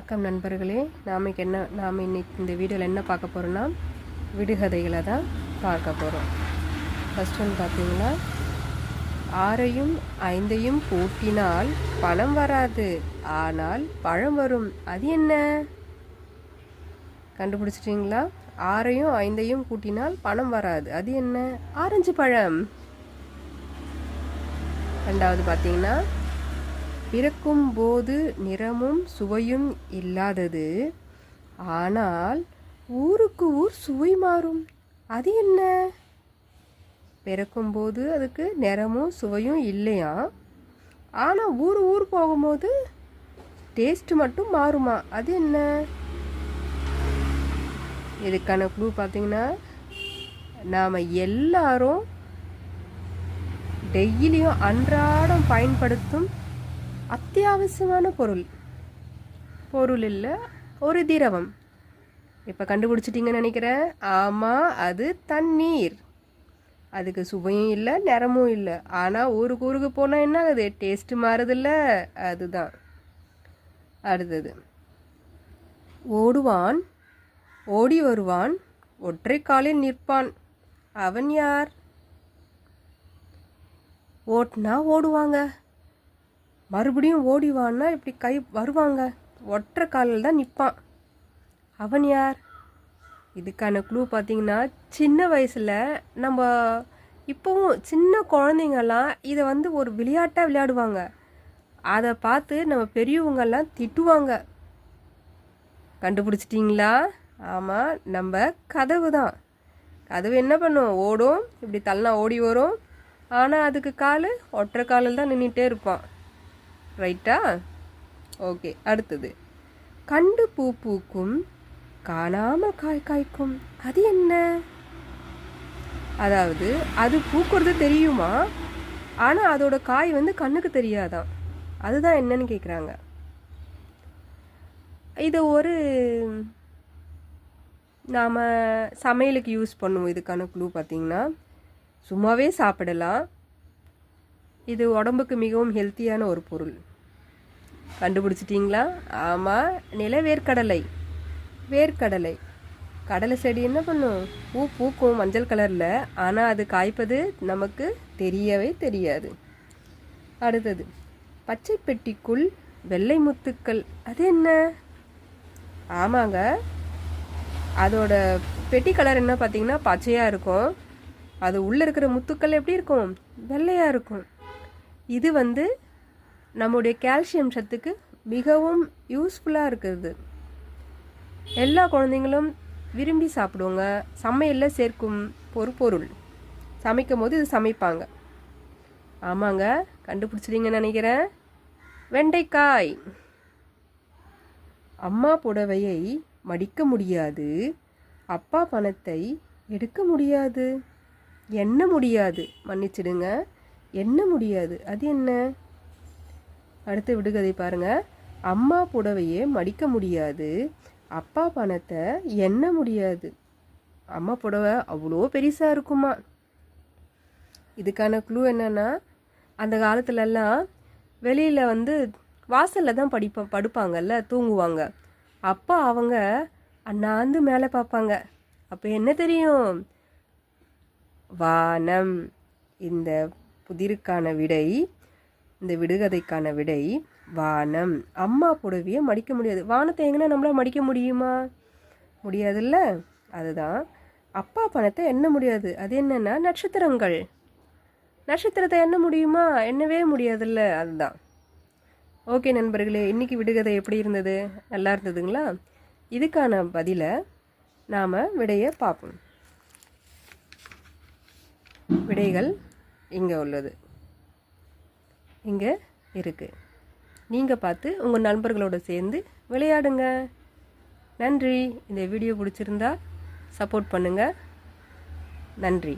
வணக்கம் நண்பர்களே. நாம் இன்னைக்கு இந்த வீடியோவில் என்ன பார்க்க போகிறோன்னா விடுகதைகளை தான் பார்க்க போகிறோம். ஃபஸ்ட் ஒன்று பார்த்தீங்கன்னா, 6ஐயும் 5ஐயும் கூட்டினால் பணம் வராது, ஆனால் பழம் வரும். அது என்ன? கண்டுபிடிச்சிட்டிங்களா? 6ஐயும் 5ஐயும் கூட்டினால் பணம் வராது, அது என்ன? ஆரஞ்சு பழம். ரெண்டாவது பார்த்தீங்கன்னா, பிறக்கும் போது நிறமும் சுவையும் இல்லாதது, ஆனால் ஊருக்கு ஊர் சுவை மாறும். அது என்ன? பிறக்கும்போது அதுக்கு நிறமும் சுவையும் இல்லையா, ஆனால் ஊர் போகும்போது டேஸ்ட் மட்டும் மாறுமா. அது என்ன? இதுக்கான க்ளூ பார்த்தீங்கன்னா, நாம் எல்லாரும் டெய்லியும் அன்றாடம் பயன்படுத்தும் அத்தியாவசியமான பொருள் இல்லை, ஒரு திரவம். இப்போ கண்டுபிடிச்சிட்டிங்கன்னு நினைக்கிறேன். ஆமாம், அது தண்ணீர். அதுக்கு சுவையும் இல்லை, நிறமும் இல்லை, ஆனால் ஊருக்கு போனால் என்ன ஆகுது? டேஸ்ட் மாறுதில்ல, அதுதான். அடுத்தது, ஓடுவான், ஓடி வருவான், ஒற்றை காலில் நிற்பான். அவன் யார்? ஓட்டுனா ஓடுவாங்க, மறுபடியும் ஓடிவான்னா இப்படி கை வருவாங்க, ஒற்றை காலில் தான் நிற்பான். அவன் யார்? இதுக்கான க்ளூ பார்த்தீங்கன்னா, சின்ன வயசில் நம்ம இப்போவும் சின்ன குழந்தைங்கள்லாம் இதை ஒரு விளையாட்டாக விளையாடுவாங்க. அதை பார்த்து நம்ம பெரியவங்கெல்லாம் திட்டுவாங்க. கண்டுபிடிச்சிட்டிங்களா? ஆமாம், நம்ம கதவு தான். கதவு என்ன பண்ணும்? ஓடும், இப்படி தள்ளனா ஓடி வரும், ஆனால் அதுக்கு கால் ஒற்றை காலில் தான் நின்றுட்டே இருப்பான். ரைட்டா? ஓகே. அடுத்தது, கண்டு பூ பூக்கும், காணாமல் காய் காய்க்கும். அது என்ன? அதாவது அது பூக்கிறது தெரியுமா, ஆனால் அதோட காய் கண்ணுக்கு தெரியாதான். அதுதான் என்னன்னு கேட்குறாங்க. இது நாம் சமையலுக்கு யூஸ் பண்ணுவோம். இதுக்கான க்ளூ பார்த்தீங்கன்னா, சும்மாவே சாப்பிடலாம். இது உடம்புக்கு மிகவும் ஹெல்த்தியான ஒரு பொருள். கண்டுபிடிச்சிட்டிங்களா? ஆமாம், வேர்க்கடலை. கடலை செடி என்ன பண்ணும்? பூ பூக்கும் மஞ்சள் கலரில், ஆனால் அது காய்ப்பது நமக்கு தெரியவே தெரியாது. அடுத்தது, பச்சை பெட்டிக்குள் வெள்ளை முத்துக்கள். அது என்ன? ஆமாங்க, அதோட பெட்டி கலர் என்ன பார்த்தீங்கன்னா பச்சையாக இருக்கும். அது உள்ளே இருக்கிற முத்துக்கள் எப்படி இருக்கும்? வெள்ளையாக இருக்கும். இது நம்முடைய கால்சியம் சத்துக்கு மிகவும் யூஸ்ஃபுல்லாக இருக்குது. எல்லா குழந்தைங்களும் விரும்பி சாப்பிடுவாங்க. சமையலில் சேர்க்கும் பொருள். சமைக்கும் போது இது சமைப்பாங்க. ஆமாங்க, கண்டுபிடிச்சிட்டீங்கன்னு நினைக்கிறேன். வெண்டைக்காய். அம்மா புடவையை மடிக்க முடியாது, அப்பா பணத்தை எடுக்க முடியாது, எண்ண முடியாது. மன்னிச்சிடுங்க, எண்ண முடியாது. அது என்ன? அடுத்த விடுகதை பாருங்க. அம்மா புடவையே மடிக்க முடியாது, அப்பா பணத்தை எண்ண முடியாது. அம்மா புடவை அவ்வளோ பெருசாக இருக்குமா. இதுக்கான க்ளூ என்னன்னா, அந்த காலத்துலலாம் வெளியில் வாசலில் தான் படுப்பாங்கல்ல, தூங்குவாங்க. அப்போ அவங்க அண்ணாந்து மேலே பார்ப்பாங்க. அப்போ என்ன தெரியும்? வானம். இந்த புதிருக்கான விடை, இந்த விடுகதைக்கான விடை வானம். அம்மா புடவையை மடிக்க முடியாது. வானத்தை எங்கன்னா நம்மளால் மடிக்க முடியுமா? முடியாதுல்ல, அதுதான். அப்பா பணத்தை எண்ண முடியாது. அது என்னன்னா நட்சத்திரங்கள். நட்சத்திரத்தை எண்ண முடியுமா? எண்ணவே முடியாதுல்ல, அதுதான். ஓகே நண்பர்களே, இன்றைக்கி விடுகதை எப்படி இருந்தது? நல்லா இருந்ததுங்களா? இதுக்கான பதிலை நாம் விடையை பார்ப்போம். விடைகள் இங்கே உள்ளது, இங்கே இருக்குது. நீங்கள் பார்த்து உங்கள் நண்பர்களோடு சேர்ந்து விளையாடுங்க. நன்றி. இந்த வீடியோ பிடிச்சிருந்தா சப்போர்ட் பண்ணுங்கள். நன்றி.